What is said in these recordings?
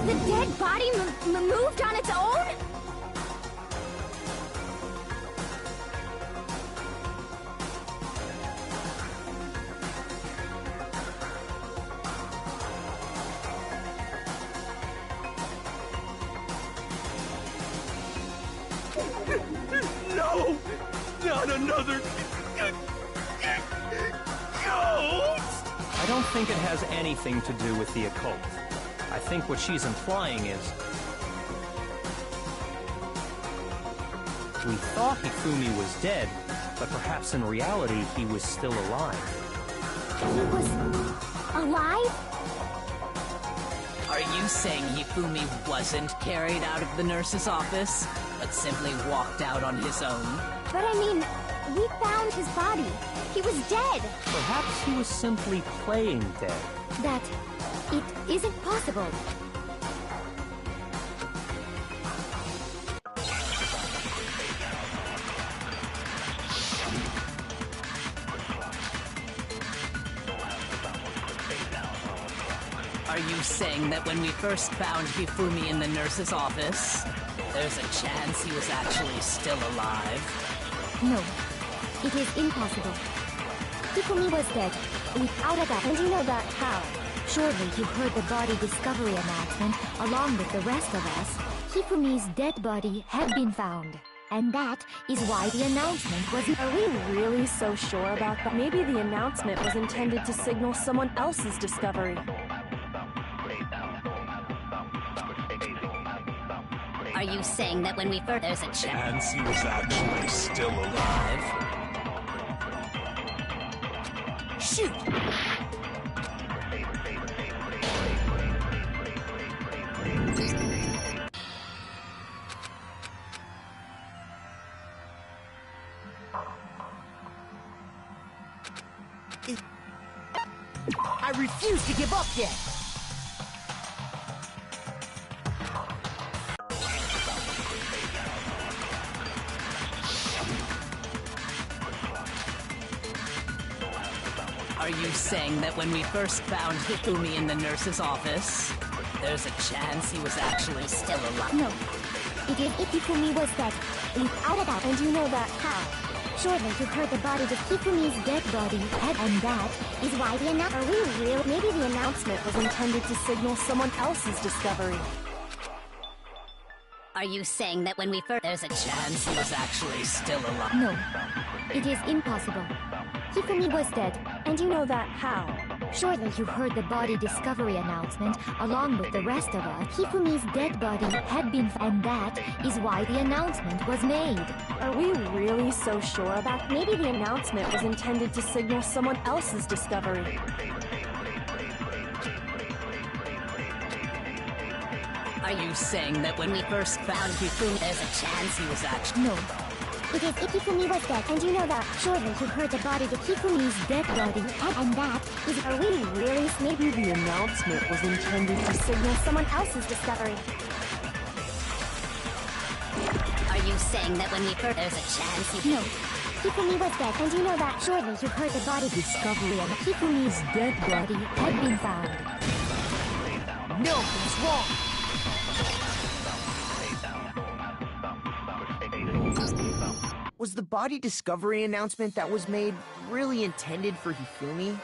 The dead body moved on its own? No! Not another ghost! I don't think it has anything to do with the occult. I think what she's implying is... we thought Hifumi was dead, but perhaps in reality he was still alive. He was... alive? Are you saying Hifumi wasn't carried out of the nurse's office, but simply walked out on his own? But I mean, we found his body. He was dead. Perhaps he was simply playing dead. That... it isn't possible. Are you saying that when we first found Hifumi in the nurse's office, there's a chance he was actually still alive? No, it is impossible. Hifumi was dead, without a doubt. And you know that how? Surely you've heard the body discovery announcement, along with the rest of us. Hifumi's dead body had been found. And that is why the announcement was... Are we really so sure about that? Maybe the announcement was intended to signal someone else's discovery. Are you saying that when we first... there's a chance he was actually still alive? Shoot! I refuse to give up yet! Are you saying that when we first found Hifumi in the nurse's office, there's a chance he was actually still alive? No, it is if Hifumi was dead, without a doubt. And you know that how? Surely you've heard the body of Hifumi's dead body, and that is why the announcement... Are we real? Maybe the announcement was intended to signal someone else's discovery. Are you saying that when we first... there's a chance he was actually still alive? No, it is impossible. Hifumi was dead, and you know that how? Surely you heard the body discovery announcement, along with the rest of us. Hifumi's dead body had been... and that is why the announcement was made. Are we really so sure about... Maybe the announcement was intended to signal someone else's discovery. Are you saying that when we first found Hifumi, there's a chance he was actually... No. It is if Hifumi was dead, and you know that. Surely you've heard the body of Hifumi's dead body, and that is... Are we really... Maybe the announcement was intended to signal someone else's discovery. Are you saying that when we first... there's a chance he... No. Hifumi was dead, and you know that. Surely you've heard the body discovery and Hifumi's dead body had been found. No, he's wrong! Was the body discovery announcement that was made really intended for Hifumi?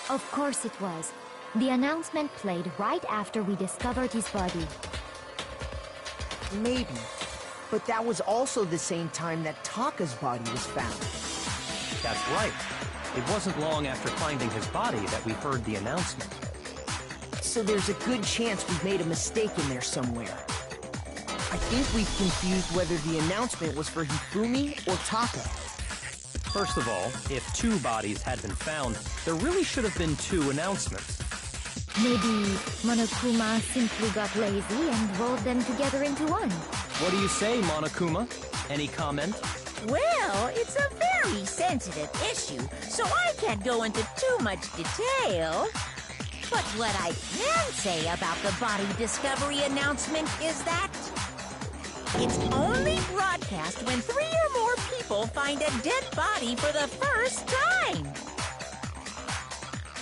Of course it was. The announcement played right after we discovered his body. Maybe. But that was also the same time that Taka's body was found. That's right. It wasn't long after finding his body that we heard the announcement. So there's a good chance we've made a mistake in there somewhere. I think we've confused whether the announcement was for Hifumi or Taka. First of all, if two bodies had been found, there really should have been two announcements. Maybe Monokuma simply got lazy and rolled them together into one. What do you say, Monokuma? Any comment? Well, it's a very sensitive issue, so I can't go into too much detail. But what I can say about the body discovery announcement is that It's only broadcast when 3 or more people find a dead body for the first time.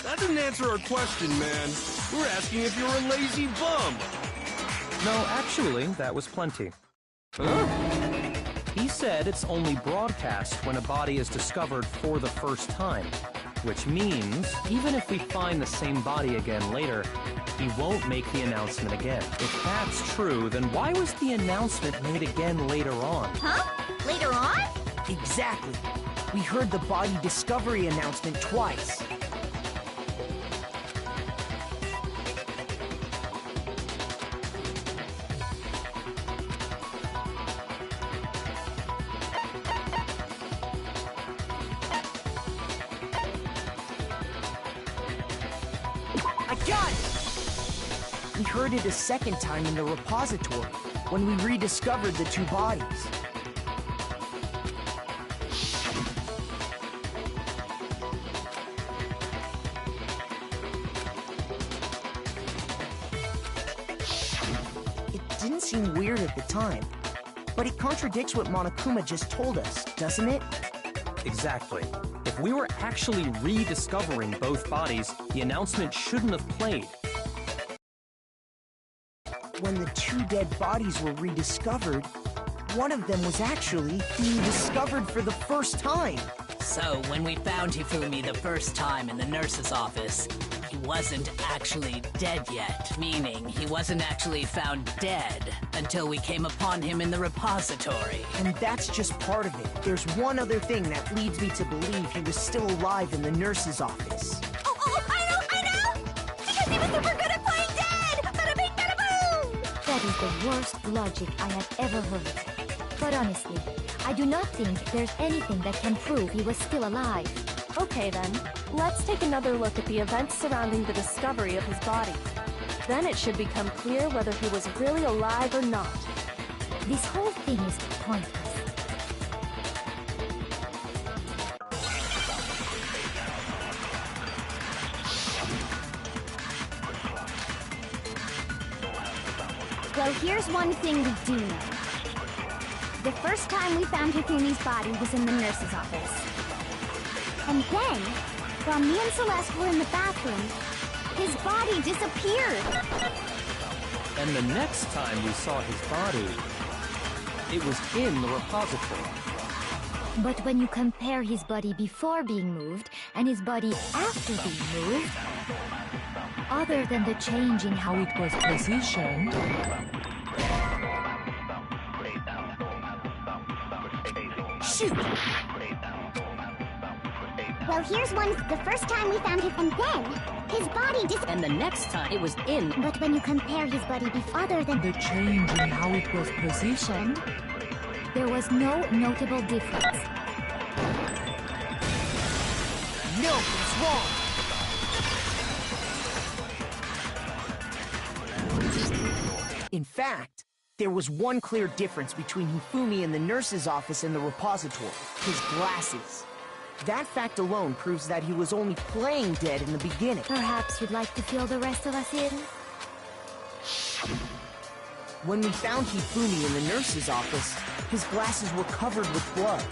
That didn't answer our question, man. We're asking if you're a lazy bum. No, actually, that was plenty. He said it's only broadcast when a body is discovered for the first time, which means even if we find the same body again later, he won't make the announcement again. If that's true, then why was the announcement made again later on? Huh? Later on? Exactly. We heard the body discovery announcement twice. I got it! We heard it a second time in the repository, when we rediscovered the 2 bodies. It didn't seem weird at the time, but it contradicts what Monokuma just told us, doesn't it? Exactly. If we were actually rediscovering both bodies, the announcement shouldn't have played. When the 2 dead bodies were rediscovered, one of them was actually being discovered for the first time. So, when we found Hifumi the first time in the nurse's office, he wasn't actually dead yet. Meaning, he wasn't actually found dead until we came upon him in the repository. And that's just part of it. There's one other thing that leads me to believe he was still alive in the nurse's office. Oh, I know! Because he was super good at playing dead! Bada bing, bada boom! That is the worst logic I have ever heard. But honestly, I do not think there's anything that can prove he was still alive. Okay then, let's take another look at the events surrounding the discovery of his body. Then it should become clear whether he was really alive or not. This whole thing is pointless. Well, here's one thing we do know. The first time we found Hifumi's body was in the nurse's office. And then, while me and Celeste were in the bathroom, his body disappeared. And the next time we saw his body, it was in the repository. But when you compare his body before being moved and his body after being moved, other than the change in how it was positioned, Shoot! well, here's one. The first time we found him, and then his body And the next time it was in. But when you compare his body other than the change in how it was positioned, there was no notable difference. No, it's wrong! In fact, there was one clear difference between Hifumi in the nurse's office and the repository: his glasses. That fact alone proves that he was only playing dead in the beginning. Perhaps you'd like to fill the rest of us in? When we found Hifumi in the nurse's office, his glasses were covered with blood.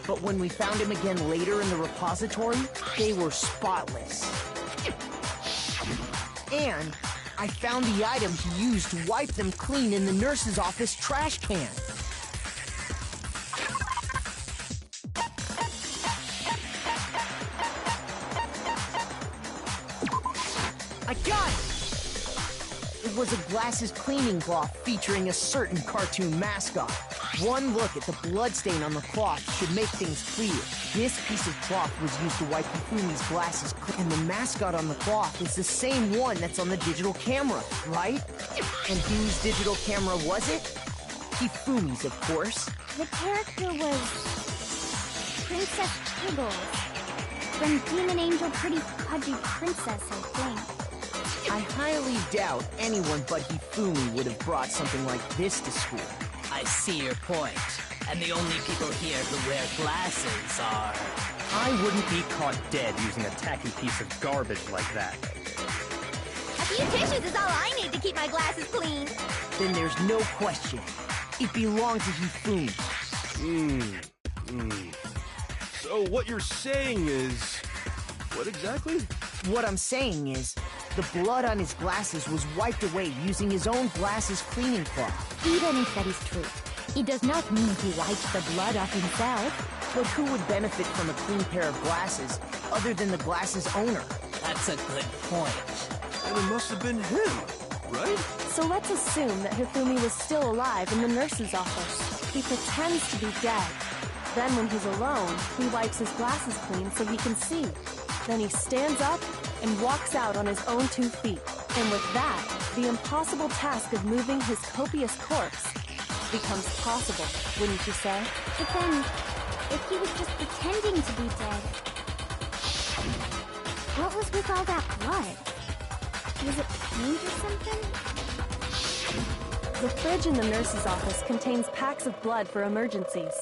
But when we found him again later in the repository, they were spotless. And I found the item he used to wipe them clean in the nurse's office trash can. I got it! It was a glasses cleaning cloth featuring a certain cartoon mascot. One look at the bloodstain on the cloth should make things clear. This piece of cloth was used to wipe Hifumi's glasses clean, and the mascot on the cloth is the same one that's on the digital camera, right? And whose digital camera was it? Hifumi's, of course. The character was Princess Piggles from Demon Angel Pretty Pudgy Princess, I think. I highly doubt anyone but Hifumi would have brought something like this to school. I see your point. And the only people here who wear glasses are... I wouldn't be caught dead using a tacky piece of garbage like that. A few tissues is all I need to keep my glasses clean. Then there's no question. It belonged to Hifumi. So what you're saying is... What exactly? What I'm saying is, the blood on his glasses was wiped away using his own glasses cleaning cloth. Even if that is true, it does not mean he wiped the blood off himself. But who would benefit from a clean pair of glasses other than the glasses owner? That's a good point. And it must have been him, right? So let's assume that Hifumi was still alive in the nurse's office. He pretends to be dead. Then when he's alone, he wipes his glasses clean so he can see. Then he stands up and walks out on his own 2 feet. And with that, the impossible task of moving his copious corpse becomes possible, wouldn't you say? But then, if he was just pretending to be dead, what was with all that blood? Was it paint or something? The fridge in the nurse's office contains packs of blood for emergencies.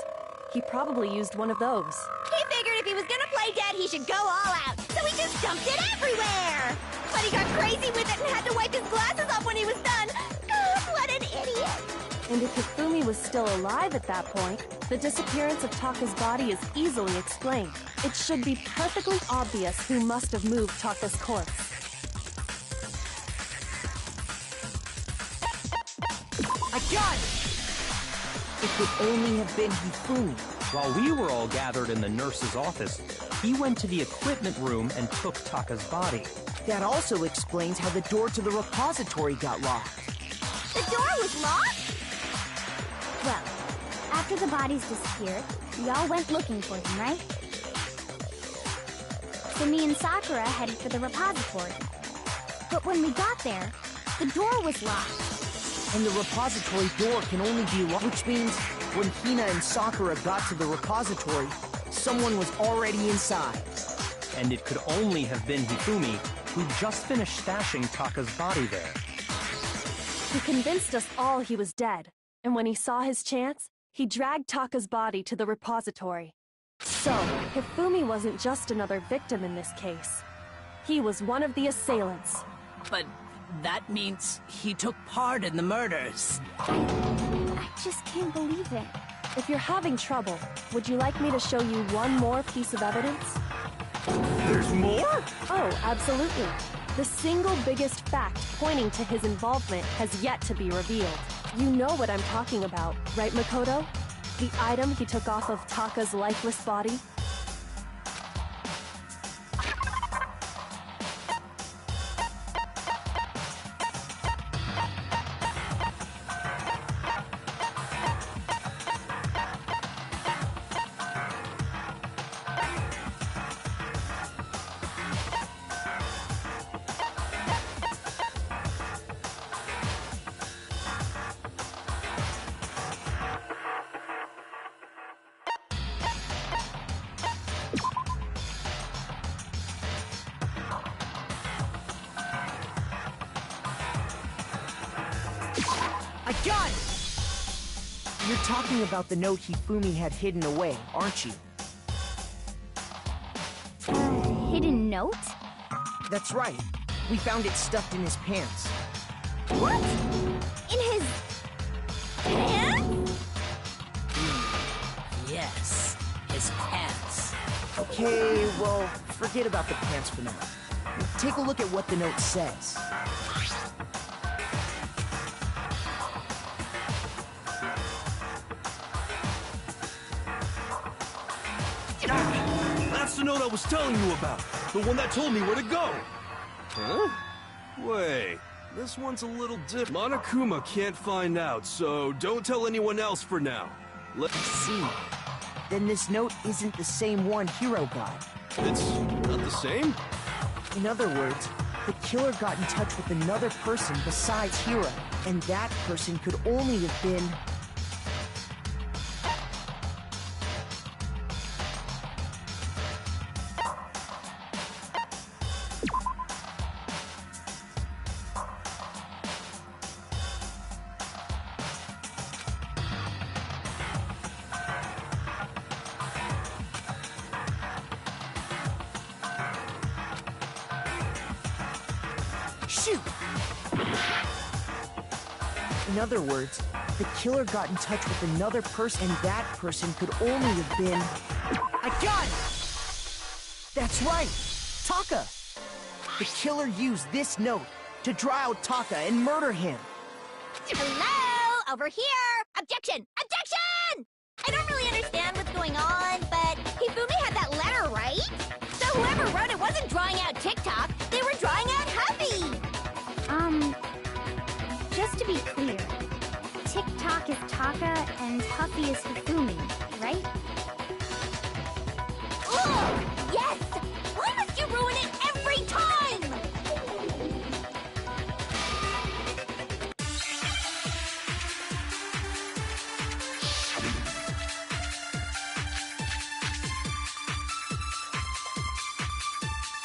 He probably used one of those. He figured if he was gonna play dead, he should go all out, so he just dumped it everywhere! But he got crazy with it and had to wipe his glasses off when he was done! What an idiot! And if Hifumi was still alive at that point, the disappearance of Taka's body is easily explained. It should be perfectly obvious who must have moved Taka's corpse. I got it! It could only have been Hifumi. While we were all gathered in the nurse's office, he went to the equipment room and took Taka's body. That also explains how the door to the repository got locked. The door was locked? Well, after the bodies disappeared, we all went looking for them, right? So me and Sakura headed for the repository. But when we got there, the door was locked. And the repository door can only be locked, which means when Hina and Sakura got to the repository, someone was already inside. And it could only have been Hifumi, who just finished stashing Taka's body there. He convinced us all he was dead, and when he saw his chance, he dragged Taka's body to the repository. So, Hifumi wasn't just another victim in this case. He was one of the assailants. But that means he took part in the murders. I just can't believe it. If you're having trouble, would you like me to show you one more piece of evidence? There's more? Oh, absolutely. The single biggest fact pointing to his involvement has yet to be revealed. You know what I'm talking about, right, Makoto? The item he took off of Taka's lifeless body? I got it! You're talking about the note Hifumi had hidden away, aren't you? Hidden note? That's right. We found it stuffed in his pants. What? In his... pants? Yes, his pants. Okay, well, forget about the pants for now. Take a look at what the note says. That's the note I was telling you about. The one that told me where to go. Huh? Wait, this one's a little different. Monokuma can't find out, so don't tell anyone else for now. I see. Then this note isn't the same one Hiro got. It's not the same? In other words, the killer got in touch with another person besides Hiro, and that person could only have been... Shoot! In other words, the killer got in touch with another person, and that person could only have been... I got it! That's right! Taka! The killer used this note to draw out Taka and murder him. Hello? Over here! Objection! Objection! I don't really understand what's going on, but Hifumi had that letter, right? So whoever wrote it wasn't drawing out TikTok, they were drawing out Huffy! Just to be clear, TikTok is Taka and Huffy is Hifumi, right? Ugh! Yes! Why must you ruin it every time?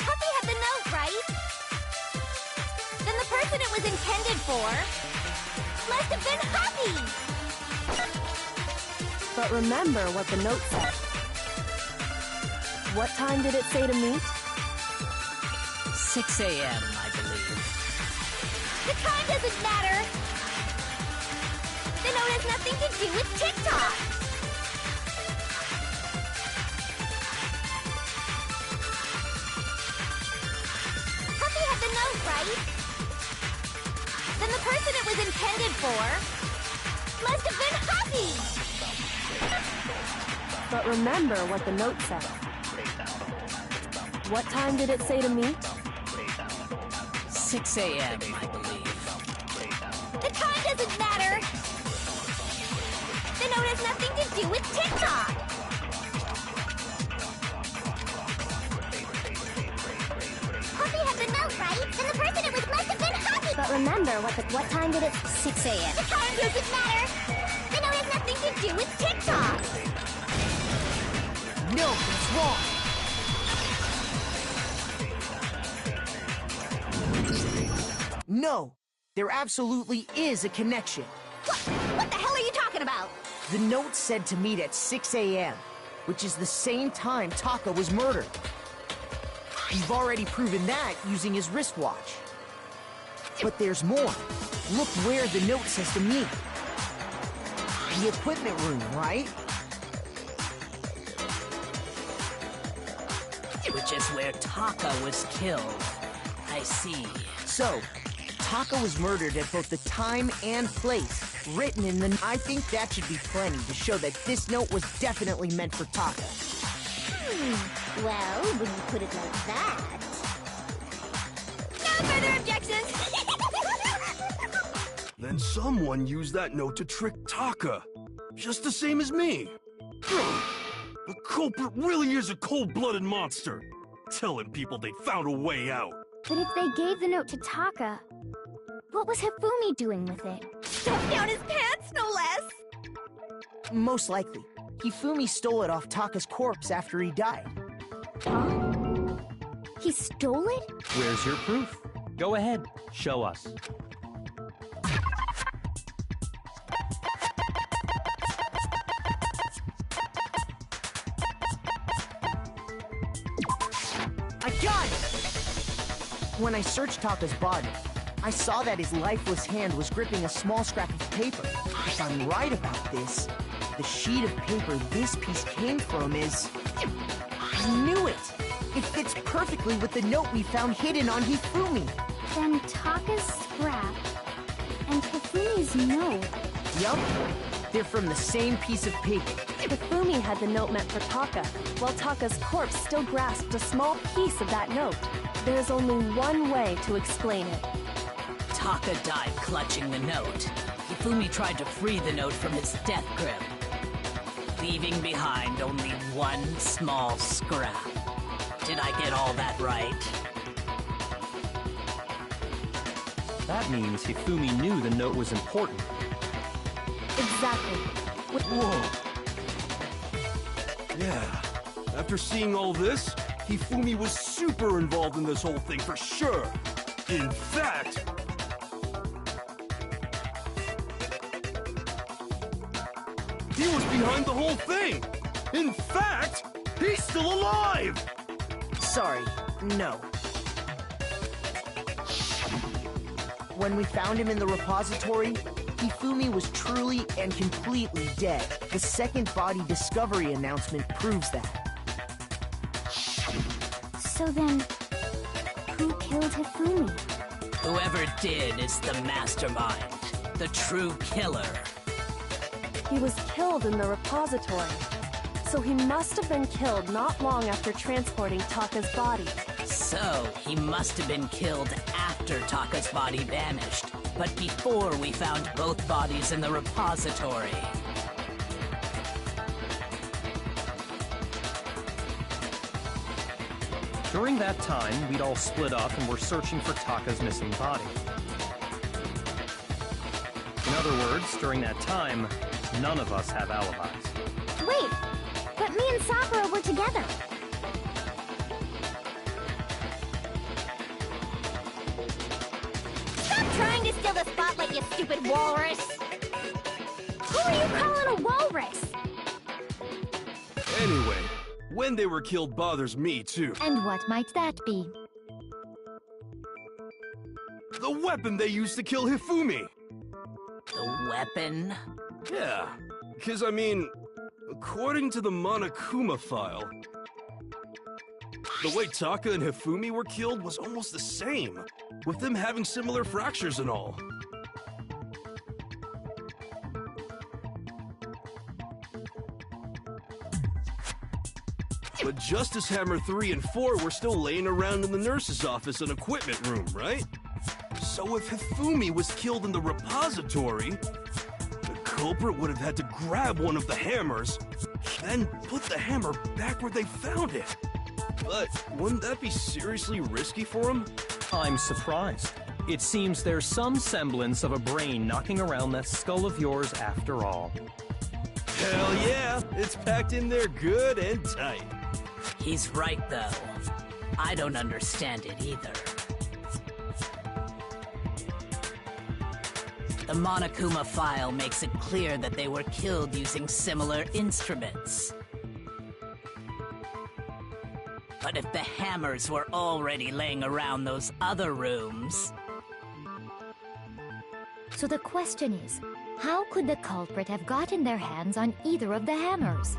Huffy had the note, right? Then the person it was intended for must have been Huffy! But remember what the note said. What time did it say to meet? 6 a.m., I believe. The time doesn't matter! The note has nothing to do with TikTok! Huffy had the note, right? Then the person it was intended for must have been Huffy! But remember what the note said. What time did it say to meet? 6 a.m., I believe. The time doesn't matter! The note has nothing to do with TikTok! Huffy had the note, right? Then the person it was must have been Huffy! But remember, what time did it... 6 a.m. The time doesn't matter! The note has nothing to do with TikTok! No, it's wrong! No, there absolutely is a connection. What the hell are you talking about? The note said to meet at 6 a.m., which is the same time Taka was murdered. We've already proven that using his wristwatch. But there's more. Look where the note says to meet. The equipment room, right? Which is where Taka was killed. I see. So, Taka was murdered at both the time and place written in the... I think that should be plenty to show that this note was definitely meant for Taka. Well, when you put it like that... No further objections! Then someone used that note to trick Taka. Just the same as me. The culprit really is a cold-blooded monster. Telling people they found a way out. But if they gave the note to Taka, what was Hifumi doing with it? Stuffed down his pants, no less! Most likely, Hifumi stole it off Taka's corpse after he died. Huh? He stole it? Where's your proof? Go ahead, show us. I got it! When I searched Taka's body, I saw that his lifeless hand was gripping a small scrap of paper. If I'm right about this, the sheet of paper this piece came from is... I knew it! It fits perfectly with the note we found hidden on Hifumi. Then Taka's scrap and Hifumi's note. Yup, they're from the same piece of paper. Hifumi had the note meant for Taka, while Taka's corpse still grasped a small piece of that note. There's only one way to explain it. Taka died clutching the note. Hifumi tried to free the note from his death grip, leaving behind only one small scrap. Did I get all that right? That means Hifumi knew the note was important. Exactly. Whoa. Yeah. After seeing all this, Hifumi was super involved in this whole thing for sure. In fact... he was behind the whole thing! In fact, he's still alive! Sorry, no. When we found him in the repository, Hifumi was truly and completely dead. The second body discovery announcement proves that. So then, who killed Hifumi? Whoever did is the mastermind, the true killer. He was killed in the repository. So he must have been killed not long after transporting Taka's body. So, he must have been killed after Taka's body vanished, but before we found both bodies in the repository. During that time, we'd all split up and were searching for Taka's missing body. In other words, during that time, none of us have alibis. Wait, but me and Sakura were together. Stop trying to steal the spotlight, you stupid walrus! Who are you calling a walrus? Anyway, when they were killed bothers me too. And what might that be? The weapon they used to kill Hifumi! The weapon? Yeah, because I mean, according to the Monokuma file, the way Taka and Hifumi were killed was almost the same, with them having similar fractures and all. But Justice Hammer 3 and 4 were still laying around in the nurse's office and equipment room, right? So if Hifumi was killed in the repository, the culprit would have had to grab one of the hammers, then put the hammer back where they found it. But wouldn't that be seriously risky for him? I'm surprised. It seems there's some semblance of a brain knocking around that skull of yours after all. Hell yeah, it's packed in there good and tight. He's right, though. I don't understand it either. The Monokuma file makes it clear that they were killed using similar instruments. But if the hammers were already laying around those other rooms... So the question is, how could the culprit have gotten their hands on either of the hammers?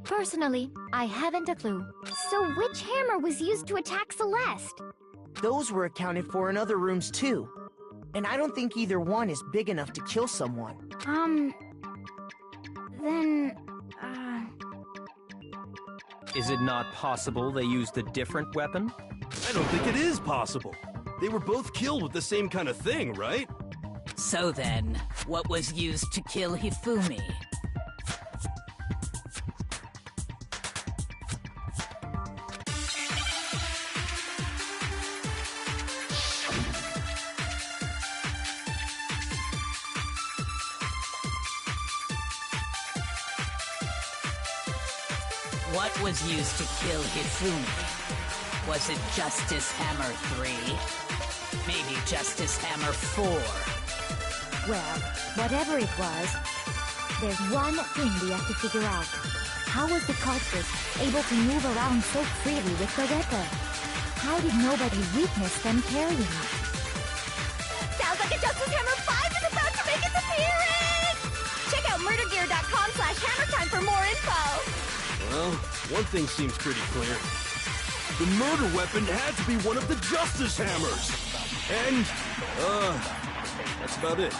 Personally, I haven't a clue. So which hammer was used to attack Celeste? Those were accounted for in other rooms too. And I don't think either one is big enough to kill someone. Then... Is it not possible they used a different weapon? I don't think it is possible. They were both killed with the same kind of thing, right? So then, what was used to kill Hifumi? What was used to kill Hifumi? Was it Justice Hammer 3? Maybe Justice Hammer 4? Well, whatever it was, there's one thing we have to figure out. How was the culprit able to move around so freely with the weapon? How did nobody witness them carrying it? Sounds like a Justice Hammer 5 is about to make its appearance! Check out murdergear.com/hammertime for more info! Well, one thing seems pretty clear. The murder weapon had to be one of the Justice Hammers! And, that's about it.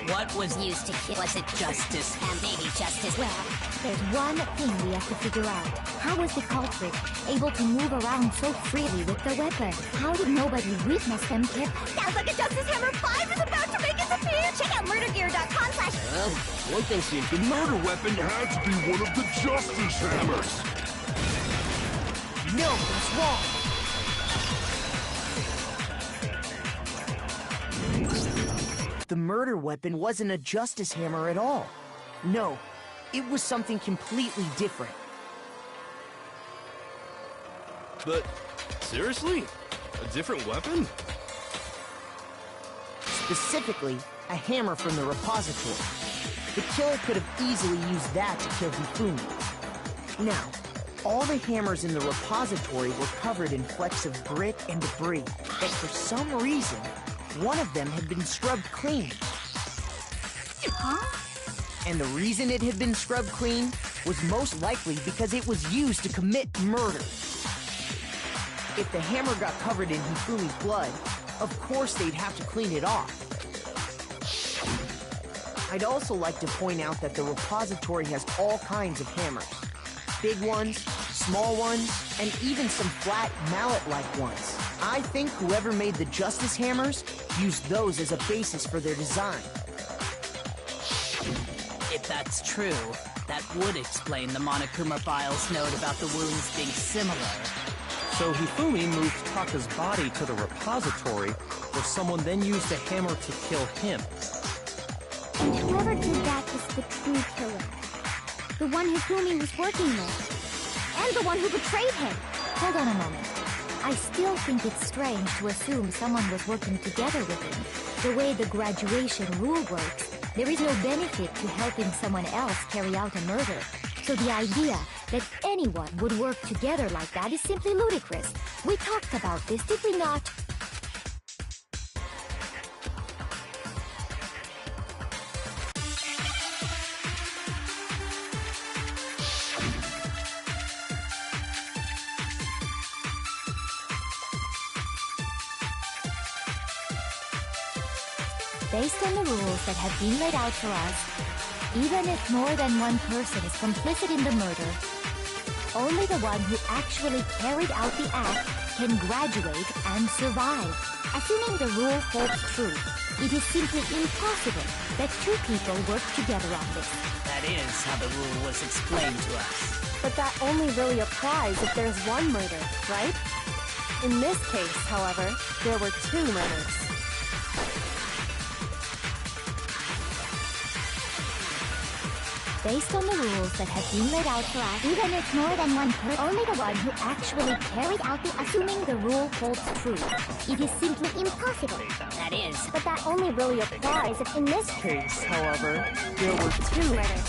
What was used to kill? Was it Justice and maybe Justice? Well, there's one thing we have to figure out. How was the culprit able to move around so freely with the weapon? How did nobody witness them kill? Sounds like a Justice Hammer 5 is about to make its appearance! Check out murdergear.com/... Well, one thing seems the murder weapon had to be one of the Justice Hammers! No, that's wrong. The murder weapon wasn't a Justice Hammer at all. No, it was something completely different. But, seriously? A different weapon? Specifically, a hammer from the repository. The killer could have easily used that to kill Hifumi. Now, all the hammers in the repository were covered in flecks of grit and debris, but for some reason, one of them had been scrubbed clean. And the reason it had been scrubbed clean was most likely because it was used to commit murder. If the hammer got covered in Hifumi's blood, of course they'd have to clean it off. I'd also like to point out that the repository has all kinds of hammers. Big ones, small ones, and even some flat mallet-like ones. I think whoever made the Justice Hammers used those as a basis for their design. If that's true, that would explain the Monokuma file's note about the wounds being similar. So Hifumi moved Taka's body to the repository, where someone then used a hammer to kill him. And whoever did that is the true killer. The one Hifumi was working with. And the one who betrayed him. Hold on a moment. I still think it's strange to assume someone was working together with him. The way the graduation rule works, there is no benefit to helping someone else carry out a murder. So the idea that anyone would work together like that is simply ludicrous. We talked about this, did we not? Based on the rules that have been laid out for us, even if more than one person is complicit in the murder, only the one who actually carried out the act can graduate and survive. Assuming the rule holds true, it is simply impossible that two people work together on this. That is how the rule was explained to us. But that only really applies if there's one murder, right? In this case, however, there were two murders. Based on the rules that have been laid out for us, even if more than one person, only the one who actually carried out the assuming the rule holds true. It is simply impossible. That is. But that only really applies if in this Case, however, there were two murders.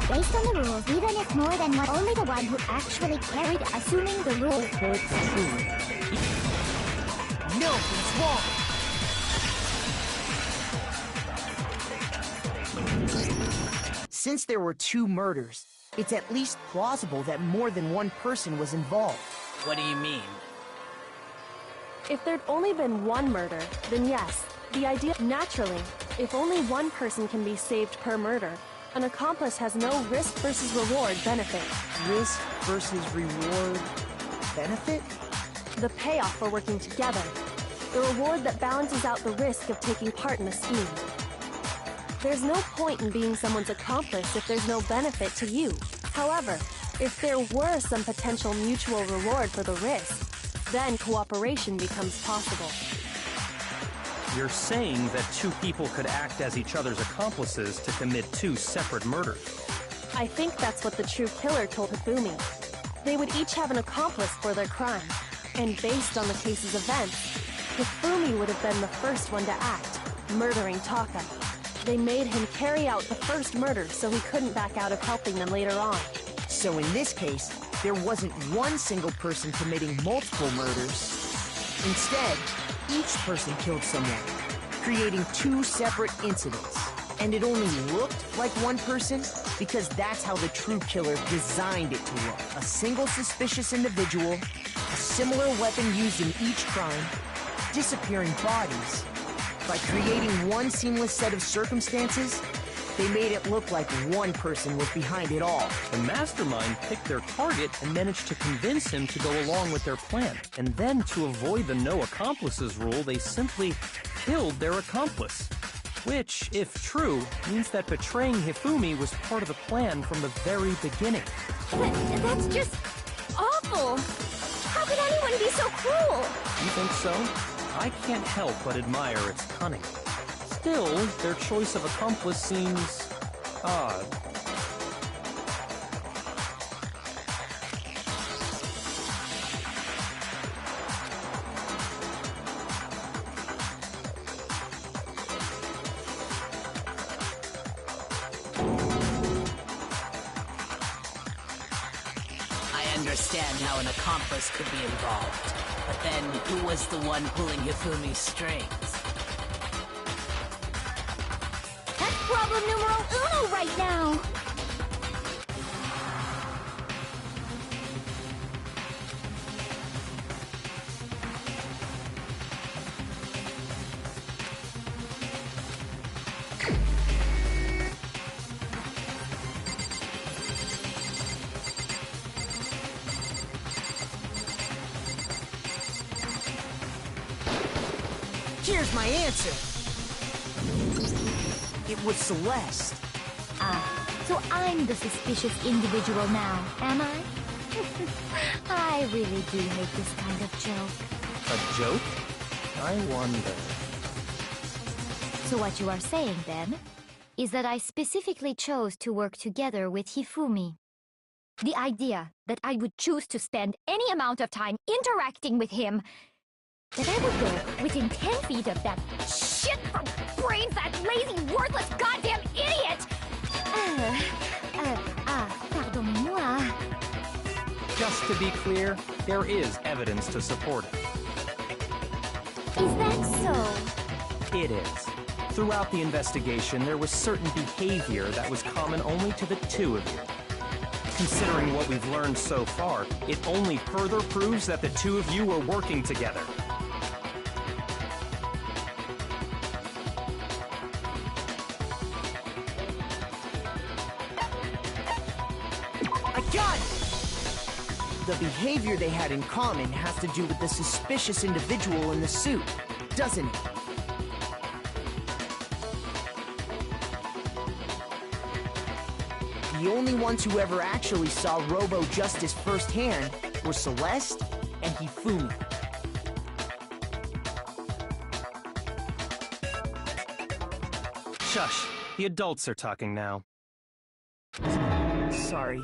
Based on the rules, even if more than one, only the one who actually carried assuming the rule holds true. No, it's wrong! Since there were two murders, it's at least plausible that more than one person was involved. What do you mean? If there'd only been one murder, then yes, the idea... Naturally, if only one person can be saved per murder, an accomplice has no risk versus reward benefit. Risk versus reward benefit? The payoff for working together. The reward that balances out the risk of taking part in the scheme. There's no point in being someone's accomplice if there's no benefit to you. However, if there were some potential mutual reward for the risk, then cooperation becomes possible. You're saying that two people could act as each other's accomplices to commit two separate murders. I think that's what the true killer told Hifumi. They would each have an accomplice for their crime, and based on the case's events, Hifumi would have been the first one to act, murdering Taka. They made him carry out the first murder so he couldn't back out of helping them later on. So in this case, there wasn't one single person committing multiple murders. Instead, each person killed someone, creating two separate incidents. And it only looked like one person because that's how the true killer designed it to look. A single suspicious individual, a similar weapon used in each crime, disappearing bodies. By creating one seamless set of circumstances, they made it look like one person was behind it all. The mastermind picked their target and managed to convince him to go along with their plan. And then, to avoid the no accomplices rule, they simply killed their accomplice. Which, if true, means that betraying Hifumi was part of the plan from the very beginning. That's just awful! How could anyone be so cruel? You think so? I can't help but admire its cunning. Still, their choice of accomplice seems odd. understand how an accomplice could be involved. But then, who was the one pulling Hifumi's strings? That's problem numero uno right now! Here's my answer. It was Celeste. Ah, so I'm the suspicious individual now, am I? I really do hate this kind of joke. A joke? I wonder. So what you are saying, then, is that I specifically chose to work together with Hifumi. The idea that I would choose to spend any amount of time interacting with him, that I would go within 10 feet of that shit-for-brain-fat, lazy, worthless, goddamn idiot! Pardonnez-moi. Just to be clear, there is evidence to support it. Is that so? It is. Throughout the investigation, there was certain behavior that was common only to the two of you. Considering what we've learned so far, it only further proves that the two of you were working together. Got it! The behavior they had in common has to do with the suspicious individual in the suit, doesn't it? The only ones who ever actually saw Robo-Justice firsthand were Celeste and Hifumi. Shush. The adults are talking now. Sorry.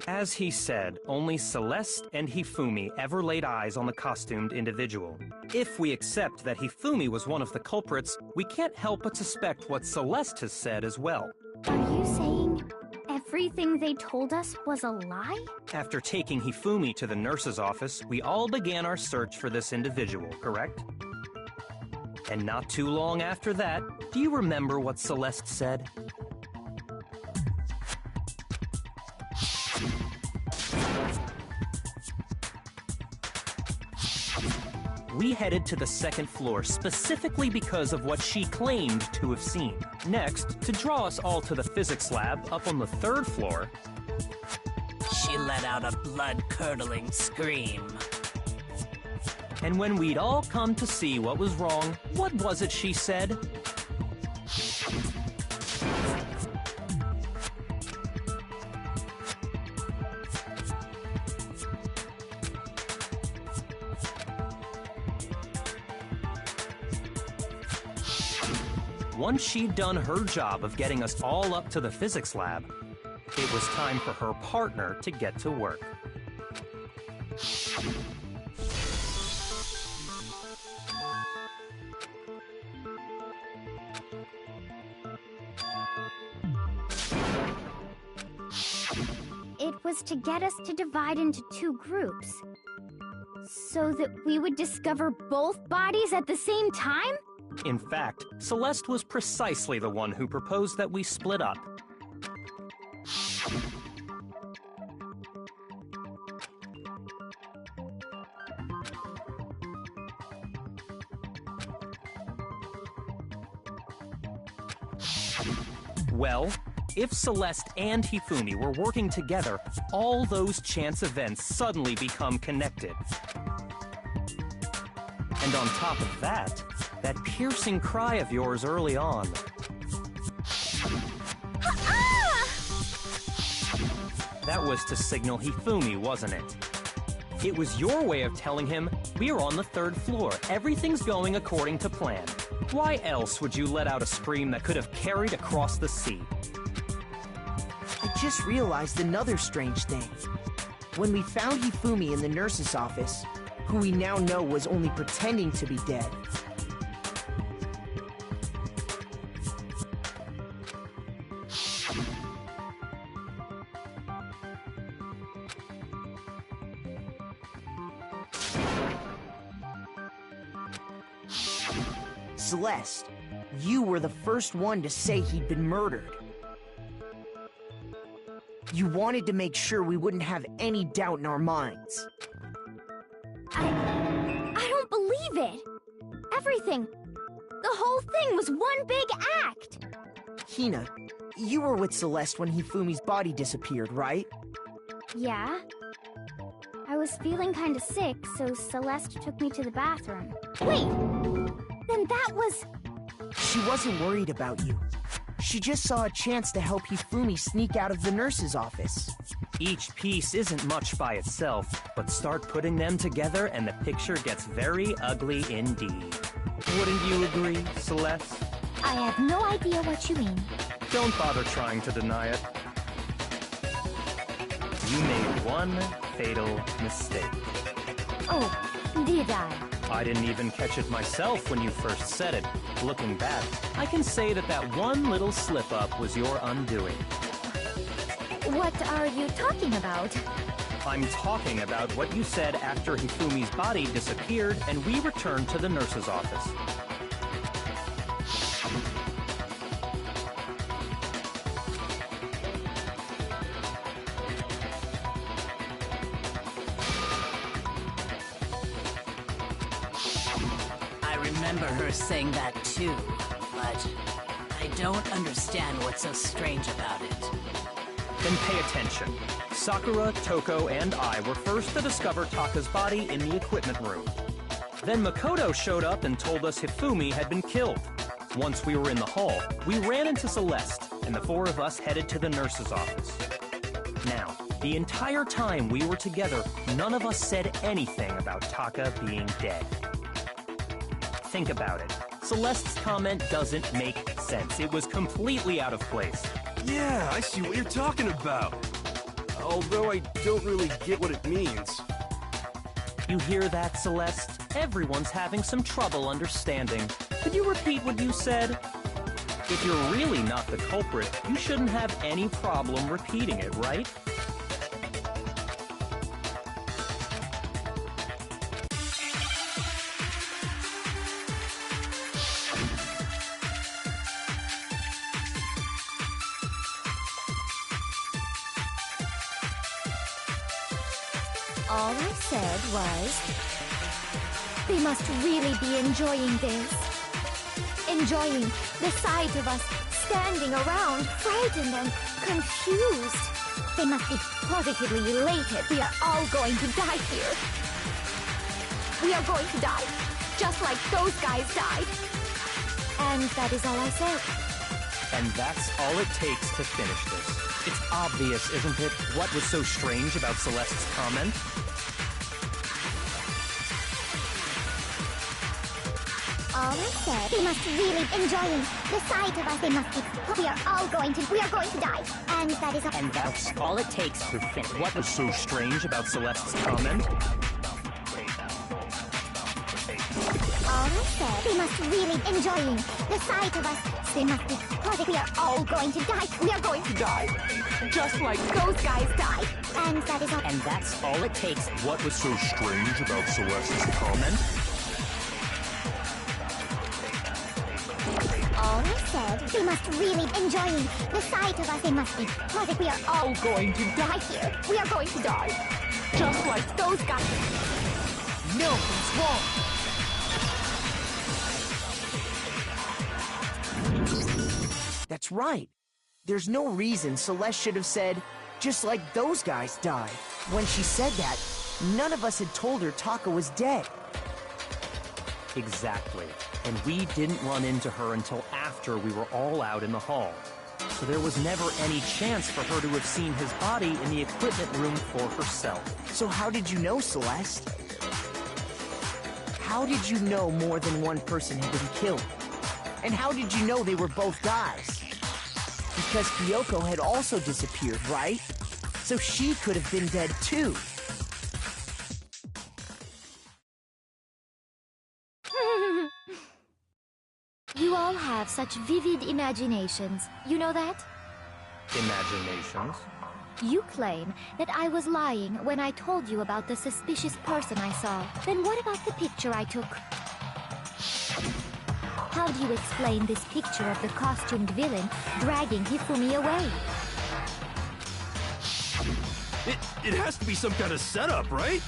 As he said, only Celeste and Hifumi ever laid eyes on the costumed individual. If we accept that Hifumi was one of the culprits, we can't help but suspect what Celeste has said as well. Are you saying everything they told us was a lie? After taking Hifumi to the nurse's office, we all began our search for this individual, correct? And not too long after that, do you remember what Celeste said? We headed to the second floor specifically because of what she claimed to have seen. Next, to draw us all to the physics lab up on the third floor, She let out a blood-curdling scream. and when we'd all come to see what was wrong, what was it she said? Once she'd done her job of getting us all up to the physics lab, it was time for her partner to get to work. It was to get us to divide into two groups, so that we would discover both bodies at the same time? In fact, Celeste was precisely the one who proposed that we split up. Well, if Celeste and Hifumi were working together, all those chance events suddenly become connected. And on top of that, that piercing cry of yours early on. That was to signal Hifumi, wasn't it? It was your way of telling him, we're on the third floor, everything's going according to plan. Why else would you let out a scream that could have carried across the sea? I just realized another strange thing. When we found Hifumi in the nurse's office, who we now know was only pretending to be dead, Celeste, you were the first one to say he'd been murdered. You wanted to make sure we wouldn't have any doubt in our minds. I don't believe it. Everything, the whole thing was one big act. Hina, you were with Celeste when Hifumi's body disappeared, right? Yeah. I was feeling kinda sick, so Celeste took me to the bathroom. Wait! Then that was... She wasn't worried about you. She just saw a chance to help Hifumi sneak out of the nurse's office. Each piece isn't much by itself, but start putting them together and the picture gets very ugly indeed. Wouldn't you agree, Celeste? I have no idea what you mean. Don't bother trying to deny it. You made one fatal mistake. Oh, did I? I didn't even catch it myself when you first said it. Looking back, I can say that that one little slip-up was your undoing. What are you talking about? I'm talking about what you said after Hifumi's body disappeared and we returned to the nurse's office. I remember her saying that too, but I don't understand what's so strange about it. Then pay attention. Sakura, Toko, and I were first to discover Taka's body in the equipment room. Then Makoto showed up and told us Hifumi had been killed. Once we were in the hall, we ran into Celeste, and the four of us headed to the nurse's office. Now, the entire time we were together, none of us said anything about Taka being dead. Think about it. Celeste's comment doesn't make sense. It was completely out of place. Yeah, I see what you're talking about. Although I don't really get what it means. You hear that, Celeste? Everyone's having some trouble understanding. Could you repeat what you said? If you're really not the culprit, you shouldn't have any problem repeating it, right? All I said was... They must really be enjoying this. Enjoying the sight of us standing around, frightened and confused. They must be positively elated. We are all going to die here. We are going to die, just like those guys died. And that is all I said. And that's all it takes to finish this. It's obvious, isn't it, what was so strange about Celeste's comment? All I said, they must really enjoying the sight of us. They must be. We are going to die. And that is all. And that's all it takes to finish. What was so strange about Celeste's comment? All I said, they must really enjoying the sight of us. They must be. We are all going to die. We are going to die. Just like those guys died. And that is all. And that's all it takes. What was so strange about Celeste's comment? All I said, they must really enjoying the sight of us. They must be. We are all going to die here. We are going to die. Just like those guys. No, he's wrong. That's right. There's no reason Celeste should have said, just like those guys died. When she said that, none of us had told her Taka was dead. Exactly. And we didn't run into her until after we were all out in the hall. So there was never any chance for her to have seen his body in the equipment room for herself. So how did you know, Celeste? How did you know more than one person had been killed? And how did you know they were both guys? Because Kyoko had also disappeared, right? So she could have been dead too. You all have such vivid imaginations. You know that? Imaginations? You claim that I was lying when I told you about the suspicious person I saw. Then what about the picture I took? How how do you explain this picture of the costumed villain dragging Hifumi away? It has to be some kind of setup, right?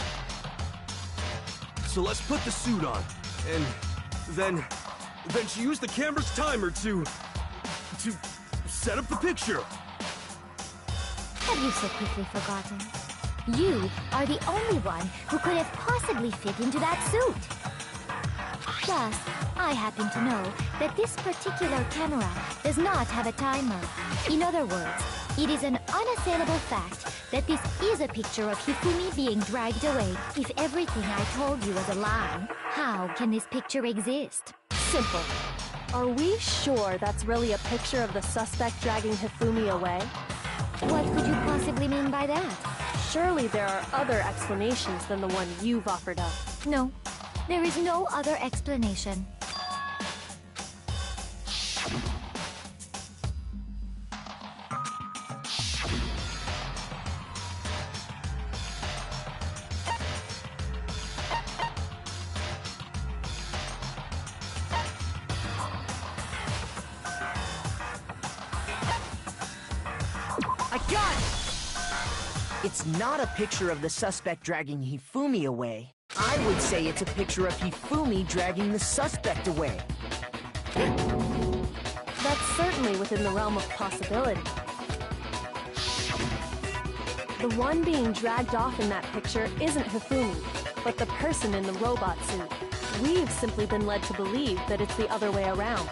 So let's put the suit on, and then she used the camera's timer to set up the picture. Have you so quickly forgotten? You are the only one who could have possibly fit into that suit. Plus, I happen to know that this particular camera does not have a timer. In other words, it is an unassailable fact that this is a picture of Hifumi being dragged away. If everything I told you was a lie, how can this picture exist? Simple. Are we sure that's really a picture of the suspect dragging Hifumi away? What could you possibly mean by that? Surely there are other explanations than the one you've offered up. No, there is no other explanation. I got it! It's not a picture of the suspect dragging Hifumi away. I would say it's a picture of Hifumi dragging the suspect away. That's certainly within the realm of possibility. The one being dragged off in that picture isn't Hifumi, but the person in the robot suit. We've simply been led to believe that it's the other way around.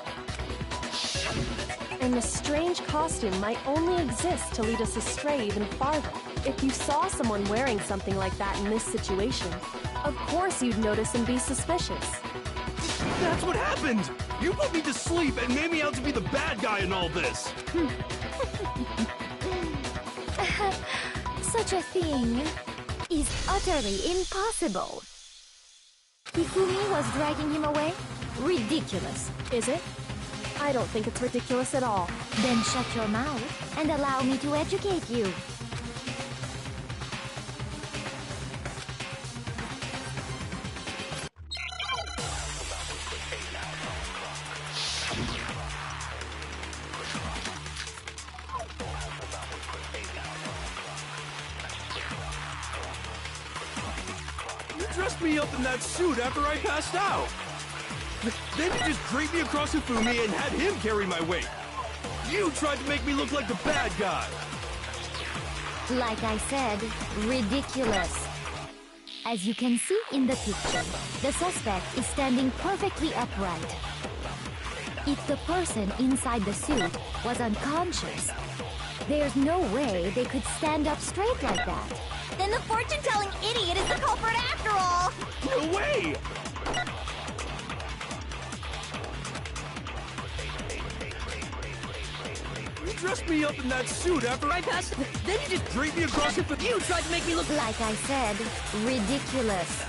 And the strange costume might only exist to lead us astray even farther. If you saw someone wearing something like that in this situation, of course you'd notice and be suspicious. That's what happened! You put me to sleep and made me out to be the bad guy in all this! Such a thing is utterly impossible. Hifumi was dragging him away? Ridiculous. Is it? I don't think it's ridiculous at all. Then shut your mouth and allow me to educate you. You dressed me up in that suit after I passed out. Then you just draped me across Hifumi and had him carry my weight. You tried to make me look like the bad guy. Like I said, ridiculous. As you can see in the picture, the suspect is standing perfectly upright. If the person inside the suit was unconscious, there's no way they could stand up straight like that. Then the fortune-telling idiot is the culprit after all! No way! You dressed me up in that suit after I passed. Then you just draped me across Hifumi. You tried to make me look like I said, ridiculous.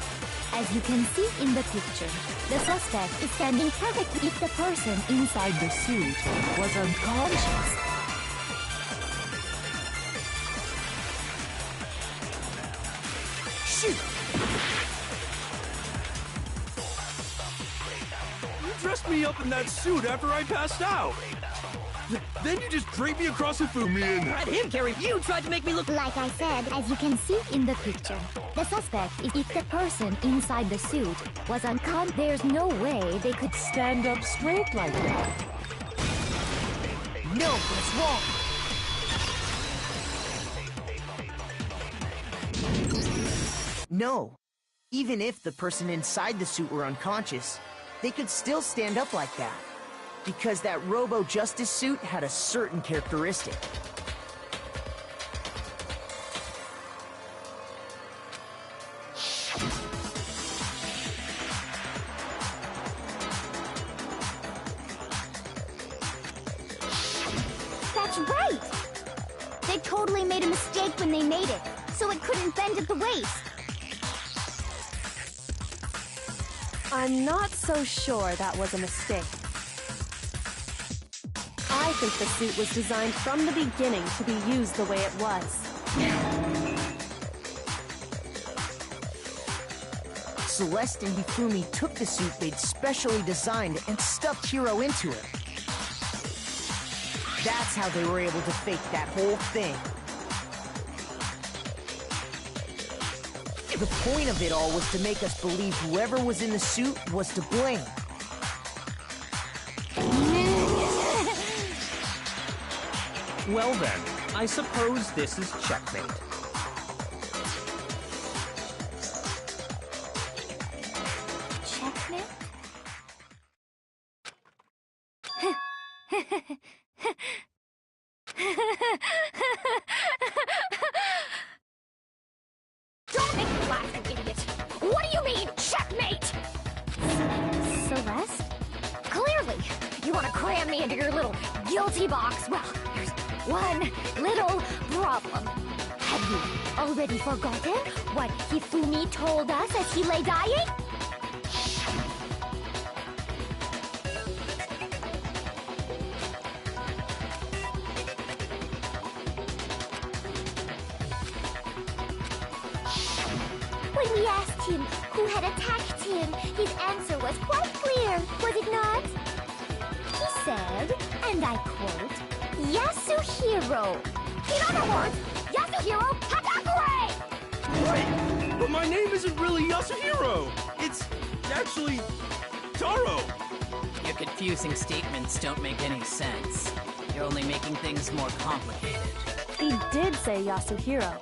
As you can see in the picture, the suspect is standing perfectly if the person inside the suit was unconscious. Shoot! You dressed me up in that suit after I passed out. Then you just draped me across Hifumi and had him carry. You tried to make me look like I said, as you can see in the picture. The suspect is if the person inside the suit was unconscious. There's no way they could stand up straight like that. No, that's wrong. No. Even if the person inside the suit were unconscious, they could still stand up like that. Because that Robo-Justice suit had a certain characteristic. That's right! They totally made a mistake when they made it, so it couldn't bend at the waist. I'm not so sure that was a mistake. I think the suit was designed from the beginning to be used the way it was. Celeste and Hifumi took the suit they'd specially designed and stuffed Hiro into it. That's how they were able to fake that whole thing. The point of it all was to make us believe whoever was in the suit was to blame. Well then, I suppose this is checkmate. Checkmate? Don't make me laugh, you idiot! What do you mean, checkmate? Celeste? Clearly, you want to cram me into your little guilty box. Well, there's one little problem. Have you already forgotten what Hifumi told us as he lay dying? When we asked him who had attacked him, his answer was quite clear, was it not? He said, and I quote, Yasuhiro. In other words, Yasuhiro Hagakure! Wait, but my name isn't really Yasuhiro. It's actually Taro. Your confusing statements don't make any sense. You're only making things more complicated. He did say Yasuhiro.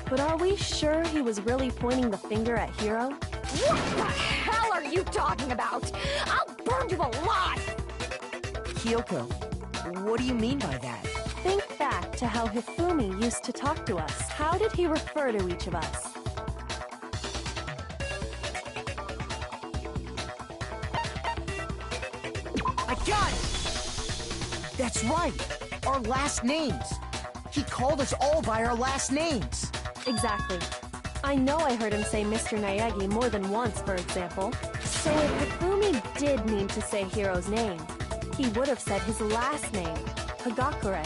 But are we sure he was really pointing the finger at Hiro? What the hell are you talking about? I'll burn you alive! Kyoko, what do you mean by that? Think back to how Hifumi used to talk to us. How did he refer to each of us? I got it! That's right! Our last names! He called us all by our last names! Exactly. I know I heard him say Mr. Naegi more than once, for example. So if Hifumi did mean to say Hiro's name, he would have said his last name, Hagakure.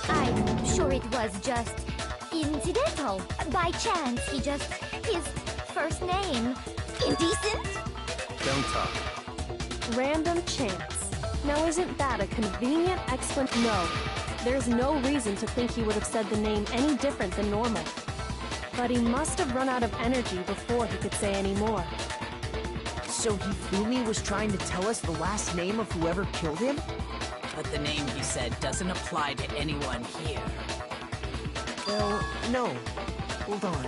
I'm sure it was just incidental. By chance, his first name. Indecent? Don't talk. Random chance. Now isn't that a convenient explanation? No. There's no reason to think he would have said the name any different than normal. But he must have run out of energy before he could say any more. So Hifumi was trying to tell us the last name of whoever killed him? But the name he said doesn't apply to anyone here. Well, no. Hold on.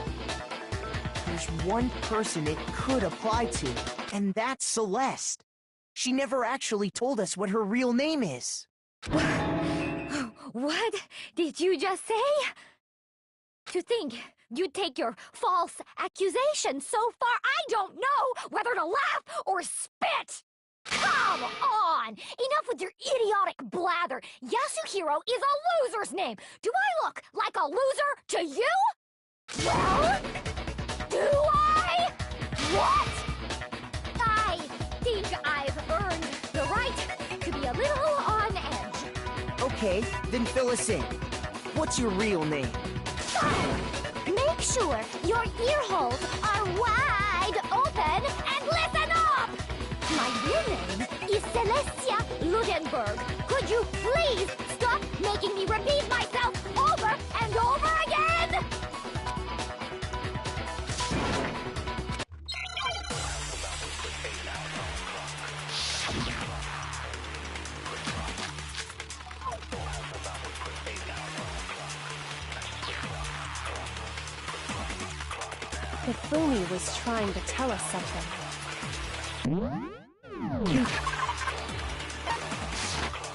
There's one person it could apply to, and that's Celeste. She never actually told us what her real name is. What did you just say? To think you'd take your false accusation so far, I don't know whether to laugh or spit! Come on! Enough with your idiotic blather! Yasuhiro is a loser's name! Do I look like a loser to you? Well, do I? What? I think I've earned the right to be a little on edge. Okay, then fill us in. What's your real name? Make sure your ear holes are wide open and listen up! My real name is Celestia Ludenberg. Could you please stop making me repeat myself over and over again? Hifumi was trying to tell us something.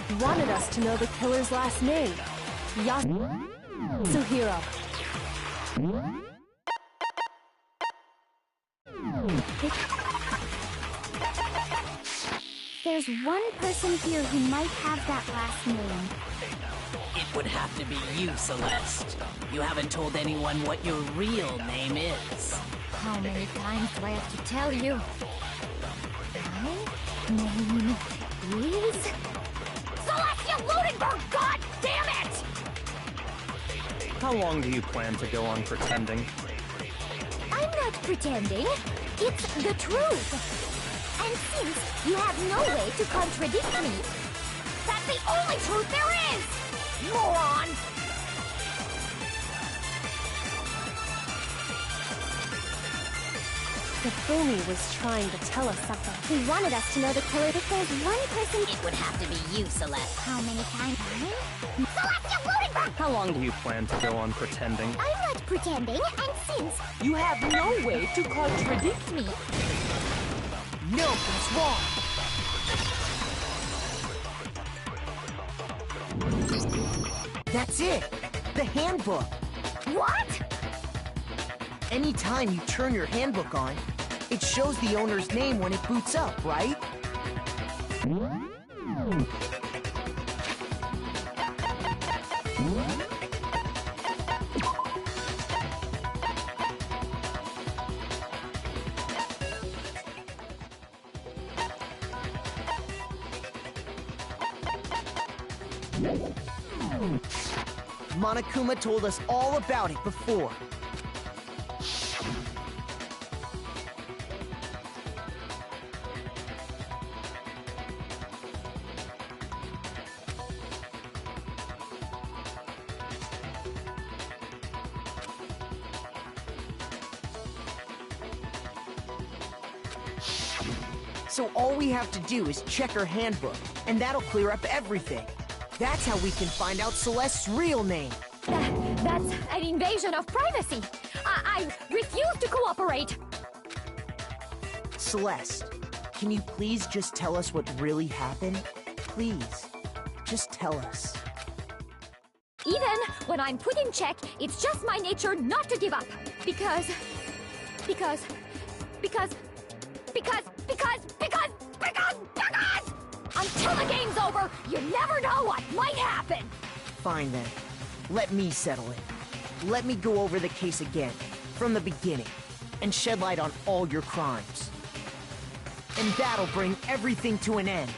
He wanted us to know the killer's last name. Yasuhiro. There's one person here who might have that last name. It would have to be you, Celeste. You haven't told anyone what your real name is. How many times do I have to tell you? My name is... Celestia Ludenberg, god damn it! How long do you plan to go on pretending? I'm not pretending. It's the truth. And since you have no way to contradict me, that's the only truth there is! Moron! Hifumi was trying to tell us something. He wanted us to know the killer. If there's one person... It would have to be you, Celeste. How many times? Celestial Ludenberg! How long do you plan to go on pretending? I'm not pretending, and since... You have no way to contradict me... No, that's wrong. That's it. The handbook. What? Anytime you turn your handbook on, it shows the owner's name when it boots up, right? Monokuma told us all about it before. So all we have to do is check her handbook, and that'll clear up everything. That's how we can find out Celeste's real name. That's an invasion of privacy. I refuse to cooperate. Celeste, can you please just tell us what really happened? Please, just tell us. Even when I'm put in check, it's just my nature not to give up. Because... Until the game's over, you never know what might happen! Fine then. Let me settle it. Let me go over the case again, from the beginning, and shed light on all your crimes. And that'll bring everything to an end.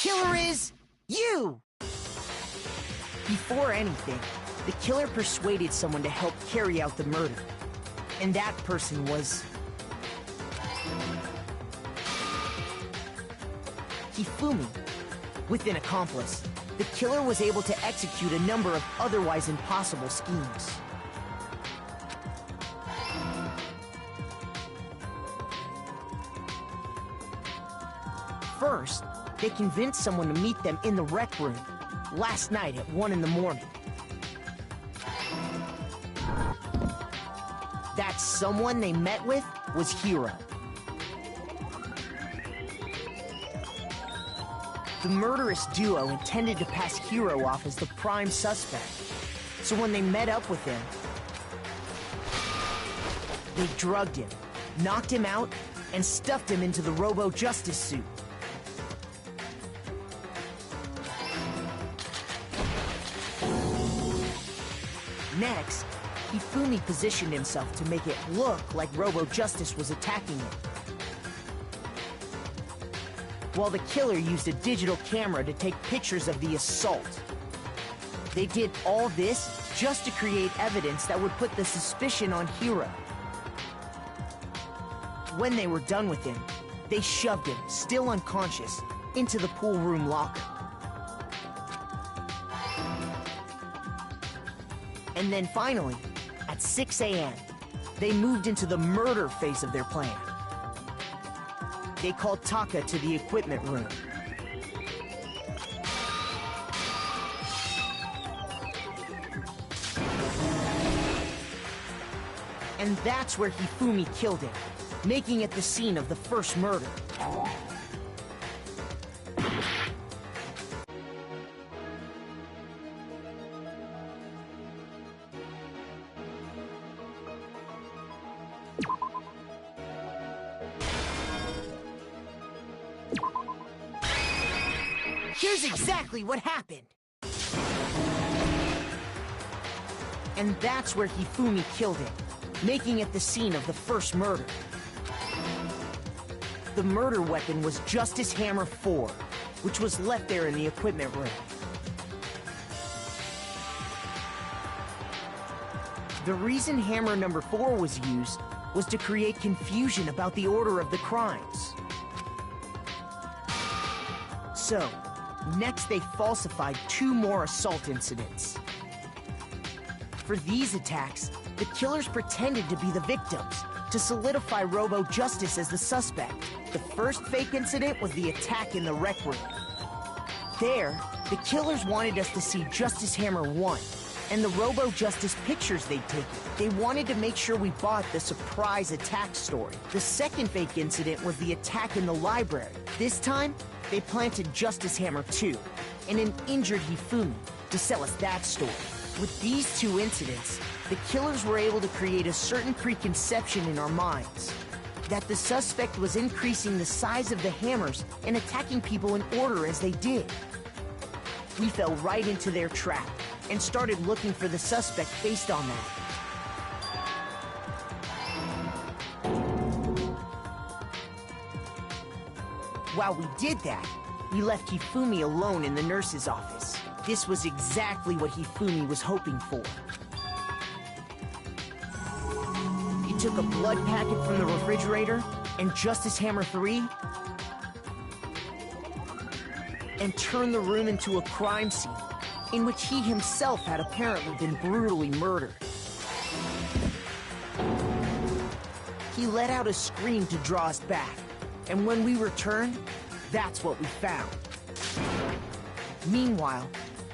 killer is you! Before anything, the killer persuaded someone to help carry out the murder. And that person was... Hifumi. With an accomplice, the killer was able to execute a number of otherwise impossible schemes. First, they convinced someone to meet them in the rec room last night at 1 in the morning. That someone they met with was Hiro. The murderous duo intended to pass Hiro off as the prime suspect. So when they met up with him, they drugged him, knocked him out, and stuffed him into the Robo-Justice suit. Next, Hifumi positioned himself to make it look like Robo-Justice was attacking him, while the killer used a digital camera to take pictures of the assault. They did all this just to create evidence that would put the suspicion on Hiro. When they were done with him, they shoved him, still unconscious, into the pool room locker. And then finally, at 6 a.m., they moved into the murder phase of their plan. They called Taka to the equipment room. And that's where Hifumi killed him, making it the scene of the first murder. Here's exactly what happened. And that's where Hifumi killed him, making it the scene of the first murder. The murder weapon was Justice Hammer 4, which was left there in the equipment room. The reason Hammer number 4 was used was to create confusion about the order of the crimes. So, next they falsified 2 more assault incidents. For these attacks, the killers pretended to be the victims, to solidify Robo-Justice as the suspect. The first fake incident was the attack in the rec room. There, the killers wanted us to see Justice Hammer 1, and the Robo-Justice pictures they'd taken. They wanted to make sure we bought the surprise attack story. The second fake incident was the attack in the library. This time, they planted Justice Hammer 2, and an injured Hifumi, to sell us that story. With these 2 incidents, the killers were able to create a certain preconception in our minds that the suspect was increasing the size of the hammers and attacking people in order as they did. We fell right into their trap and started looking for the suspect based on that. While we did that, we left Hifumi alone in the nurse's office. This was exactly what Hifumi was hoping for. He took a blood packet from the refrigerator and Justice Hammer 3 and turned the room into a crime scene in which he himself had apparently been brutally murdered. He let out a scream to draw us back, and when we returned, that's what we found. Meanwhile,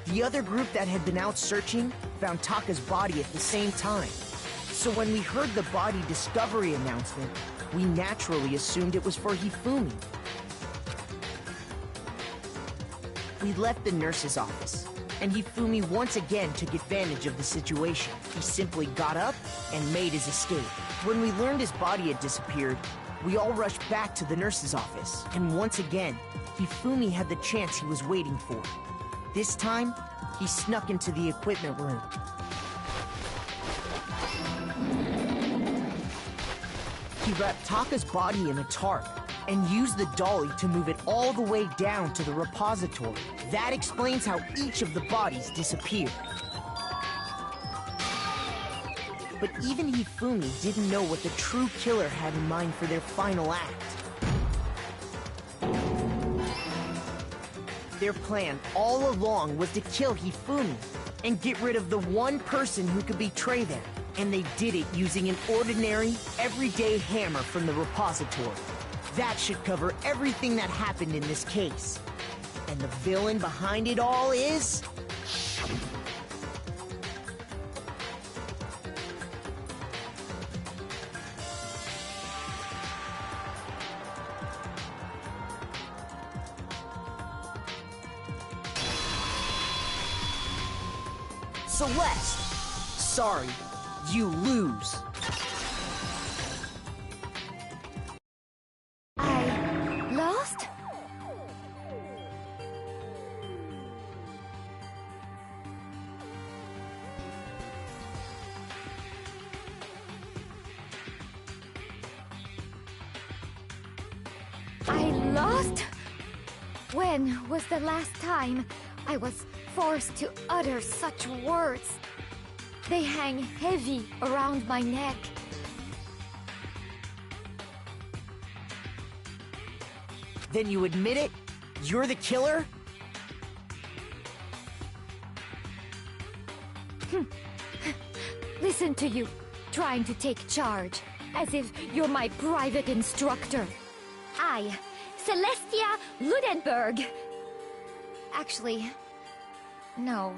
the other group that had been out searching found Taka's body at the same time. So when we heard the body discovery announcement, we naturally assumed it was for Hifumi. We left the nurse's office, and Hifumi once again took advantage of the situation. He simply got up and made his escape. When we learned his body had disappeared, we all rushed back to the nurse's office, and once again, Hifumi had the chance he was waiting for. This time, he snuck into the equipment room. He wrapped Taka's body in a tarp and use the dolly to move it all the way down to the repository. That explains how each of the bodies disappeared. But even Hifumi didn't know what the true killer had in mind for their final act. Their plan all along was to kill Hifumi and get rid of the one person who could betray them. And they did it using an ordinary, everyday hammer from the repository. That should cover everything that happened in this case. And the villain behind it all is... Celeste! Sorry, you lose. I lost? I lost? When was the last time I was forced to utter such words? They hang heavy around my neck. Then you admit it? You're the killer? Listen to you, trying to take charge, as if you're my private instructor. I, Celestia Ludenberg. Actually, no.